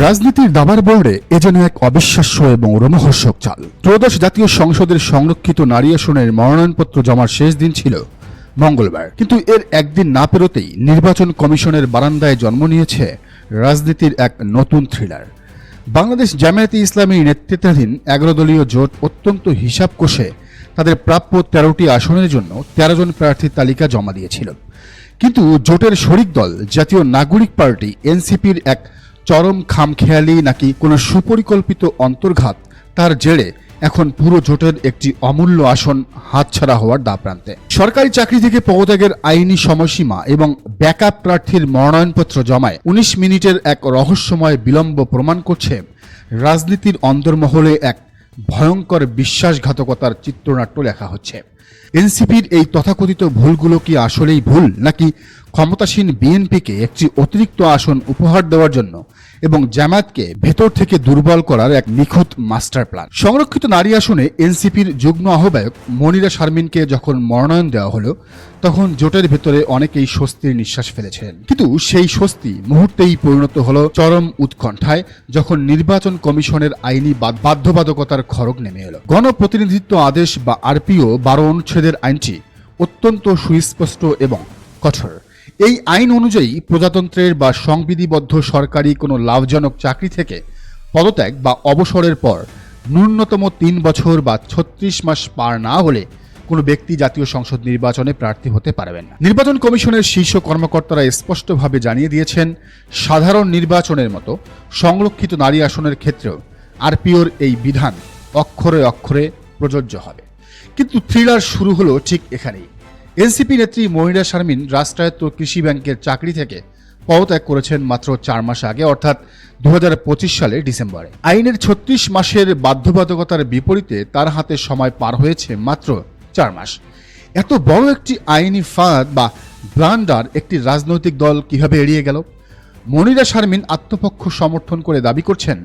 রাজনীতির দাবার বোর্ডে এ যেন এক অবিশ্বাস্য এবং রোমহর্ষক চাল। ত্রয়োদশ জাতীয় সংসদের সংরক্ষিত নারী আসনের মনোনয়নপত্র জমার শেষ দিন ছিল মঙ্গলবার, কিন্তু এর একদিন না পেরোতেই নির্বাচন কমিশনের বারান্দায় জন্ম নিয়েছে রাজনীতির এক নতুন থ্রিলার। বাংলাদেশ জামায়াতে ইসলামী নেতৃত্বাধীন 11 দলীয় জোট অত্যন্ত হিসাব কষে তাদের প্রাপ্য 13টি আসনের জন্য 13 জন প্রার্থীর তালিকা জমা দিয়েছিল। কিন্তু জোটের শরিক দল জাতীয় নাগরিক পার্টি এনসিপির এক চরম খামখেয়ালি নাকি কোনো সুপরিকল্পিত অন্তর্ঘাত, তার জেরে এখন পুরো জোটের একটি অমূল্য আসন হাতছাড়া হওয়ার দ্বারপ্রান্তে। সরকারি চাকরি থেকে পদত্যাগের আইনি সময়সীমা এবং ব্যাকআপ প্রার্থীর মনোনয়নপত্র জমায় 19 মিনিটের এক রহস্যময় বিলম্ব প্রমাণ করছে রাজনীতির অন্দরমহলে এক ভয়ঙ্কর বিশ্বাসঘাতকতার চিত্রনাট্য লেখা হচ্ছে। এনসিপির এই তথাকথিত ভুলগুলো কি আসলেই ভুল, নাকি ক্ষমতাসীন বিএনপিকে একটি অতিরিক্ত আসন উপহার দেওয়ার জন্য এবং জামায়াতকে ভেতর থেকে দুর্বল করার এক নিখুঁত মাস্টার প্ল্যান? সংরক্ষিত নারী আসনে এনসিপির যুগ্ম আহ্বায়ক মনিরা শারমিনকে যখন মনোনয়ন দেওয়া হলো, তখন জোটের ভেতরে অনেকেই স্বস্তির নিঃশ্বাস ফেলেছেন। কিন্তু সেই স্বস্তি মুহূর্তেই পরিণত হলো চরম উৎকণ্ঠায় যখন নির্বাচন কমিশনের আইনি বাধ্যবাধকতার খড়গ নেমে এলো। গণপ্রতিনিধিত্ব আদেশ বা আরপিও 12 অনুচ্ছেদের আইনটি অত্যন্ত সুস্পষ্ট এবং কঠোর। এই আইন অনুযায়ী প্রজাতন্ত্রের বা সংবিধিবদ্ধ সরকারি কোনো লাভজনক চাকরি থেকে পদত্যাগ বা অবসরের পর ন্যূনতম 3 বছর বা 36 মাস পার না হলে কোনো ব্যক্তি জাতীয় সংসদ নির্বাচনে প্রার্থী হতে পারবেন না। নির্বাচন কমিশনের শীর্ষ কর্মকর্তারা স্পষ্টভাবে জানিয়ে দিয়েছেন, সাধারণ নির্বাচনের মতো সংরক্ষিত নারী আসনের ক্ষেত্রেও আরপিওর এই বিধান অক্ষরে অক্ষরে প্রযোজ্য হবে। কিন্তু থ্রিলার শুরু হলো ঠিক এখানেই। এনসিপি নেত্রী মনিরা শারমিন রাষ্ট্রায়ত্ত কৃষি ব্যাংকের চাকরি থেকে পদত্যাগ করেছেন মাত্র 4 মাস আগে, অর্থাৎ 2025 সালের ডিসেম্বরে। আইনের 36 মাসের বাধ্যবাধকতার বিপরীতে তার হাতে সময় পার হয়েছে মাত্র 4 মাস। এত বড় একটি আইনি ফাঁদ বা ব্লান্ডার একটি রাজনৈতিক দল কিভাবে এড়িয়ে গেল? মনিরা শারমিন আত্মপক্ষ সমর্থন করে দাবি করছেন,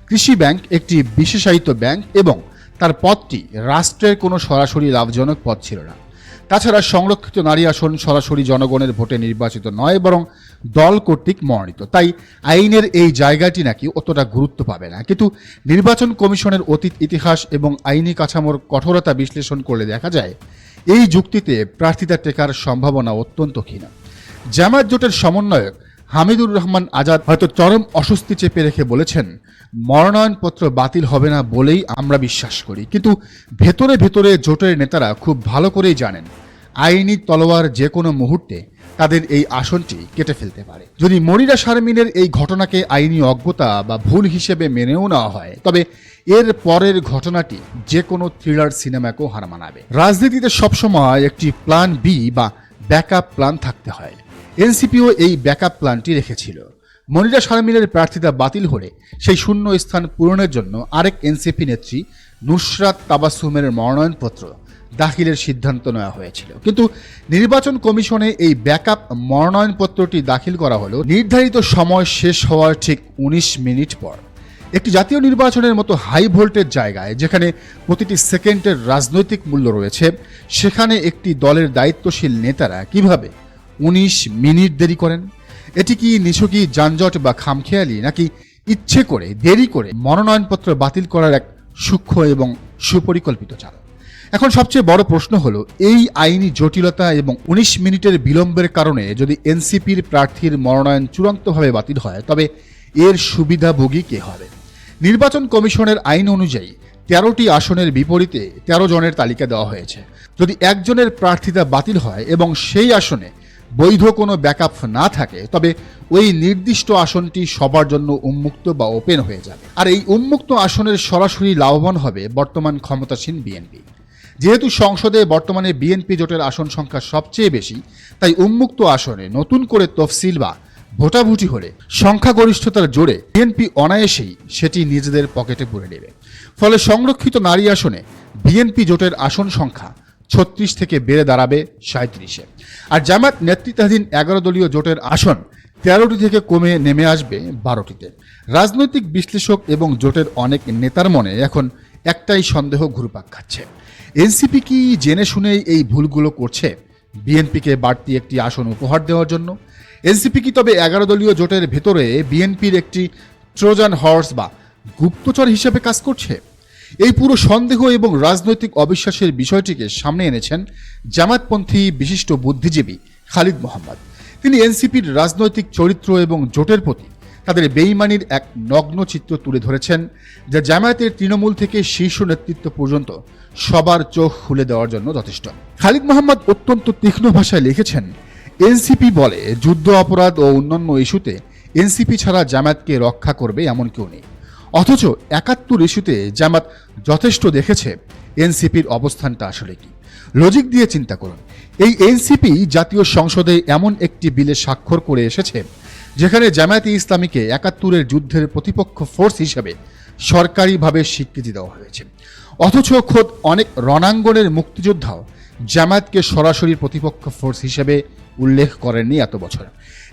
কৃষি ব্যাংক একটি বিশেষায়িত ব্যাংক এবং তার পদটি রাষ্ট্রের কোনো সরাসরি লাভজনক পদ ছিল না। তাছাড়া সংরক্ষিত নারী আসন সরাসরি জনগণের ভোটে নির্বাচিত নয়, বরং দল কর্তৃক মনোনীত। তাই আইনের এই জায়গাটি নাকি অতটা গুরুত্ব পাবে না। কিন্তু নির্বাচন কমিশনের অতীত ইতিহাস এবং আইনি কাঠামোর কঠোরতা বিশ্লেষণ করলে দেখা যায়, এই যুক্তিতে প্রার্থিতা টেকার সম্ভাবনা অত্যন্ত ক্ষীণ। জামায়াত জোটের সমন্বয়ক হামিদুর রহমান আজাদ হয়তো চরম অস্বস্তি চেপে রেখে বলেছেন, মনোনয়নপত্র বাতিল হবে না বলেই আমরা বিশ্বাস করি। কিন্তু ভেতরে ভেতরে জোটের নেতারা খুব ভালো করেই জানেন, আইনি তলোয়ার যে কোনো মুহূর্তে তাদের এই আসনটি কেটে ফেলতে পারে। যদি মনিরা শারমিনের এই ঘটনাকে আইনি অজ্ঞতা বা ভুল হিসেবে মেনেও নেওয়া হয়, তবে এর পরের ঘটনাটি যে কোনো থ্রিলার সিনেমাকেও হার মানাবে। রাজনীতিতে সবসময় একটি প্ল্যান বি বা ব্যাকআপ প্ল্যান থাকতে হয়। এনসিপিও এই ব্যাকআপ প্ল্যানটি রেখেছিল। মনিরা শারমিনের প্রার্থিতা বাতিল হলে সেই শূন্য স্থান পূরণের জন্য আরেক এনসিপি নেত্রী নুসরাত তাবাসসুমের মনোনয়নপত্র দাখিলের সিদ্ধান্ত নেওয়া হয়েছিল। কিন্তু নির্বাচন কমিশনে এই ব্যাকআপ মনোনয়নপত্রটি দাখিল করা হলো নির্ধারিত সময় শেষ হওয়ার ঠিক 19 মিনিট পর। একটি জাতীয় নির্বাচনের মতো হাই ভোল্টেজ জায়গায়, যেখানে প্রতিটি সেকেন্ডের রাজনৈতিক মূল্য রয়েছে, সেখানে একটি দলের দায়িত্বশীল নেতারা কিভাবে 19 মিনিট দেরি করেন? এটি কি নিছকই যানজট বা খামখেয়ালি, নাকি ইচ্ছে করে দেরি করে মনোনয়নপত্র বাতিল করার এক সূক্ষ্ম এবং সুপরিকল্পিত চাল? এখন সবচেয়ে বড় প্রশ্ন হলো, এই আইনি জটিলতা এবং 19 মিনিটের বিলম্বের কারণে যদি এনসিপির প্রার্থীর মনোনয়ন চূড়ান্তভাবে বাতিল হয়, তবে এর সুবিধাভোগী কে হবে? নির্বাচন কমিশনের আইন অনুযায়ী 13টি আসনের বিপরীতে 13 জনের তালিকা দেওয়া হয়েছে। যদি একজনের প্রার্থিতা বাতিল হয় এবং সেই আসনে বৈধ কোনো ব্যাকআপ না থাকে, তবে ওই নির্দিষ্ট আসনটি সবার জন্য উন্মুক্ত বা ওপেন হয়ে যাবে। আর এই উন্মুক্ত আসনের সরাসরি লাভবান হবে বর্তমান ক্ষমতাসীন বিএনপি। যেহেতু সংসদে বর্তমানে বিএনপি জোটের আসন সংখ্যা সবচেয়ে বেশি, তাই উন্মুক্ত আসনে নতুন করে তফসিল বা ভোটাভুটি হলে সংখ্যাগরিষ্ঠতার জোরে বিএনপি অনায়াসেই সেটি নিজেদের পকেটে পুরে নেবে। ফলে সংরক্ষিত নারী আসনে বিএনপি জোটের আসন সংখ্যা 36 থেকে বেড়ে দাঁড়াবে 37-এ। আর জামায়াত নেতৃত্বাধীন 11 দলীয় জোটের আসন 13টি থেকে কমে নেমে আসবে 12টিতে। রাজনৈতিক বিশ্লেষক এবং জোটের অনেক নেতার মনে এখন একটাই সন্দেহ ঘুরপাক খাচ্ছে, এনসিপি কি জেনে শুনেই এই ভুলগুলো করছে বিএনপিকে বাড়তি একটি আসন উপহার দেওয়ার জন্য? এনসিপি কি তবে 11 দলীয় জোটের ভেতরে বিএনপির একটি ট্রোজান হর্স বা গুপ্তচর হিসেবে কাজ করছে? এই পুরো সন্দেহ এবং রাজনৈতিক অবিশ্বাসের বিষয়টিকে সামনে এনেছেন জামায়াতপন্থী বিশিষ্ট বুদ্ধিজীবী খালিদ মোহাম্মদ। তিনি এনসিপির রাজনৈতিক চরিত্র এবং জোটের প্রতি তাদের বেইমানির এক নগ্ন চিত্র তুলে ধরেছেন, যা জামায়াতের তৃণমূল থেকে শীর্ষ নেতৃত্ব পর্যন্ত সবার চোখ খুলে দেওয়ার জন্য যথেষ্ট। খালিদ মোহাম্মদ অত্যন্ত তীক্ষ্ণ ভাষায় লিখেছেন, এনসিপি বলে যুদ্ধ অপরাধ ও অন্যান্য ইস্যুতে এনসিপি ছাড়া জামায়াতকে রক্ষা করবে এমন কেউ নেই। অথচ ৭১ ইস্যুতে জামাত যথেষ্ট দেখেছে। এনসিপির অবস্থানটা আসলে কি? লজিক দিয়ে চিন্তা করুন। এই এনসিপি জাতীয় সংসদে এমন একটি বিলে স্বাক্ষর করে এসেছে যেখানে জামায়াতে ইসলামীকে ৭১ যুদ্ধের প্রতিপক্ষ ফোর্স হিসেবে সরকারিভাবে স্বীকৃতি দেওয়া হয়েছে। অথচ খোদ অনেক রণাঙ্গনের মুক্তিযোদ্ধাও জামায়াতকে সরাসরি প্রতিপক্ষ ফোর্স হিসেবে উল্লেখ করেননি এত বছর।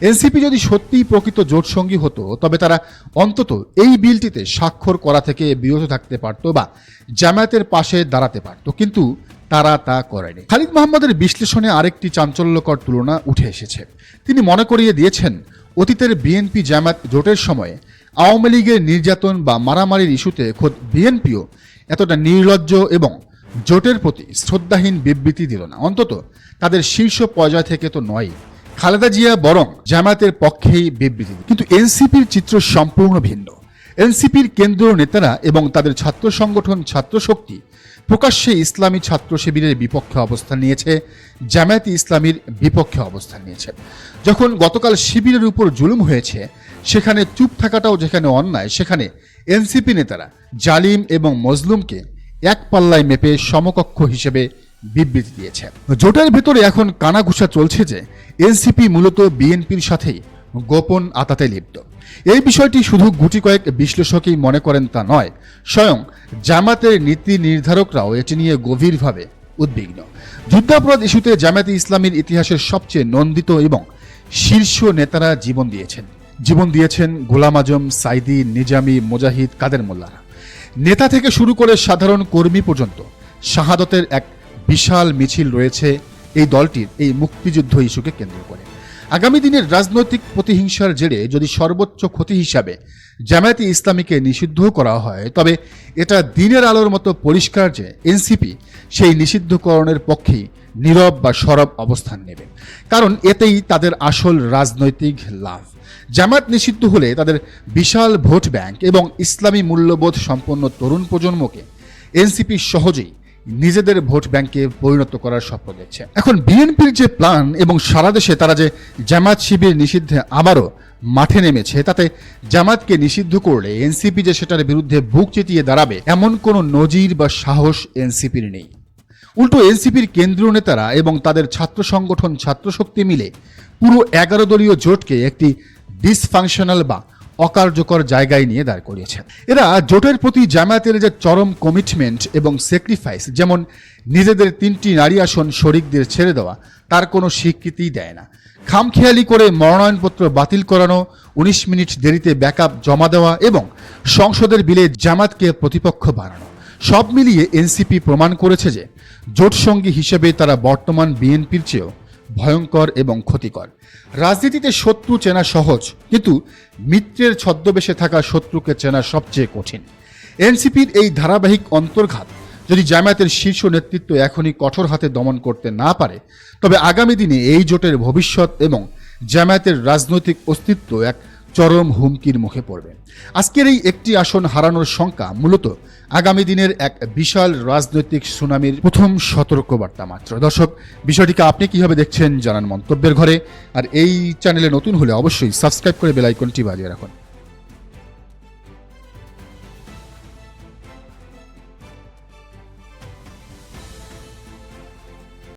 এনসিপি যদি সত্যিই প্রকৃত জোটসঙ্গী হতো তবে তারা অন্তত এই বিলটিতে স্বাক্ষর করা থেকে বিরত থাকতে পারত বা জামায়াতের পাশে দাঁড়াতে পারত, কিন্তু তারা তা করেনি। খালিদ মোহাম্মদের বিশ্লেষণে আরেকটি চাঞ্চল্যকর তুলনা উঠে এসেছে। তিনি মনে করিয়ে দিয়েছেন, অতীতের বিএনপি জামায়াত জোটের সময়ে আওয়ামী লীগের নির্যাতন বা মারামারির ইস্যুতে খোদ বিএনপিও এতটা নির্লজ্জ এবং জোটের প্রতি শ্রদ্ধাহীন বিবৃতি দিল না, অন্তত তাদের শীর্ষ পর্যায় থেকে তো নয়। খালেদা জিয়া বরং জামায়াতের পক্ষেই বিবৃতি দিল। কিন্তু এনসিপির চিত্র সম্পূর্ণ ভিন্ন। এনসিপির কেন্দ্রীয় নেতারা এবং তাদের ছাত্র সংগঠন ছাত্রশক্তি প্রকাশ্যে ইসলামী ছাত্র শিবিরের বিপক্ষে অবস্থান নিয়েছে, জামায়াতে ইসলামীর বিপক্ষে অবস্থান নিয়েছে। যখন গতকাল শিবিরের উপর জুলুম হয়েছে, সেখানে চুপ থাকাটাও যেখানে অন্যায়, সেখানে এনসিপি নেতারা জালিম এবং মজলুমকে এক পাল্লায় মেপে সমকক্ষ হিসেবে বিবৃতি দিয়েছে। জোটের ভেতরে এখন কানাঘুষা চলছে যে এনসিপি মূলত বিএনপির সাথেই গোপন আতাতে লিপ্ত। এই বিষয়টি শুধু গুটি কয়েক বিশ্লেষকই মনে করেন তা নয়, স্বয়ং জামাতের নীতি নির্ধারকরাও এটি নিয়ে গভীরভাবে উদ্বিগ্ন। যুদ্ধাপরাধ ইস্যুতে জামায়াতে ইসলামীর ইতিহাসের সবচেয়ে নন্দিত এবং শীর্ষ নেতারা জীবন দিয়েছেন গোলাম আজম, সাইদি, নিজামী, মুজাহিদ, কাদের মোল্লারা। নেতা থেকে শুরু করে সাধারণ কর্মী পর্যন্ত শাহাদতের এক বিশাল মিছিল রয়েছে এই দলটির এই মুক্তিযুদ্ধ ইস্যুকে কেন্দ্র করে। আগামী দিনের রাজনৈতিক প্রতিহিংসার জেরে যদি সর্বোচ্চ ক্ষতি হিসাবে জামায়াতে ইসলামীকে নিষিদ্ধ করা হয়, তবে এটা দিনের আলোর মতো পরিষ্কার যে এনসিপি সেই নিষিদ্ধকরণের পক্ষেই নীরব বা সরব অবস্থান নেবে, কারণ এতেই তাদের আসল রাজনৈতিক লাভ। জামায়াত নিষিদ্ধ হলে তাদের বিশাল ভোট ব্যাংক এবং ইসলামী মূল্যবোধ সম্পন্ন তরুণ প্রজন্মকে এনসিপি সহজেই নিজেদের ভোট ব্যাংকে পরিণত করার স্বপ্ন দেখছে। এখন বিএনপির যে প্ল্যান এবং সারা দেশে তারা যে জামায়াত শিবির নিষিদ্ধে আবারও মাঠে নেমেছে, তাতে জামায়াতকে নিষিদ্ধ করলে এনসিপি যে সেটার বিরুদ্ধে বুক চিতিয়ে দাঁড়াবে এমন কোনো নজির বা সাহস এনসিপির নেই। উল্টো এনসিপির কেন্দ্রীয় নেতারা এবং তাদের ছাত্র সংগঠন ছাত্রশক্তি মিলে পুরো 11 দলীয় জোটকে একটি ডিসফাংশনাল বা অকার্যকর জায়গায় নিয়ে দাঁড় করিয়েছে। এরা জোটের প্রতি জামায়াতের যে চরম কমিটমেন্ট এবং স্যাক্রিফাইস, যেমন নিজেদের 3টি নারী আসন শরিকদের ছেড়ে দেওয়া, তার কোনো স্বীকৃতি দেয় না। খামখেয়ালি করে মনোনয়নপত্র বাতিল করানো, 19 মিনিট দেরিতে ব্যাকআপ জমা দেওয়া এবং সংসদের বিলে জামায়াতকে প্রতিপক্ষ বানানো, সব মিলিয়ে এনসিপি প্রমাণ করেছে যে জোটসঙ্গী হিসেবে তারা বর্তমান বিএনপির চেয়েও ভয়ঙ্কর এবং ক্ষতিকর। রাজনীতিতে শত্রু চেনা সহজ, কিন্তু মিত্রের ছদ্মবেশে থাকা শত্রুকে চেনা সবচেয়ে কঠিন। এনসিপির এই ধারাবাহিক অন্তর্ঘাত যদি জামায়াতের শীর্ষ নেতৃত্ব এখনই কঠোর হাতে দমন করতে না পারে, তবে আগামী দিনে এই জোটের ভবিষ্যৎ এবং জামায়াতের রাজনৈতিক অস্তিত্ব এক চরম হুমকির মুখে পড়বে। আজকের এই একটি আসন হারানোর শঙ্কা মূলত আগামী দিনের এক বিশাল রাজনৈতিক সুনামির প্রথম সতর্কবার্তা মাত্র। দর্শক, বিষয়টিকে আপনি কিভাবে দেখছেন জানান মন্তব্যের ঘরে। আর এই চ্যানেলে নতুন হলে অবশ্যই সাবস্ক্রাইব করে বেল আইকনটি বাজিয়ে রাখুন।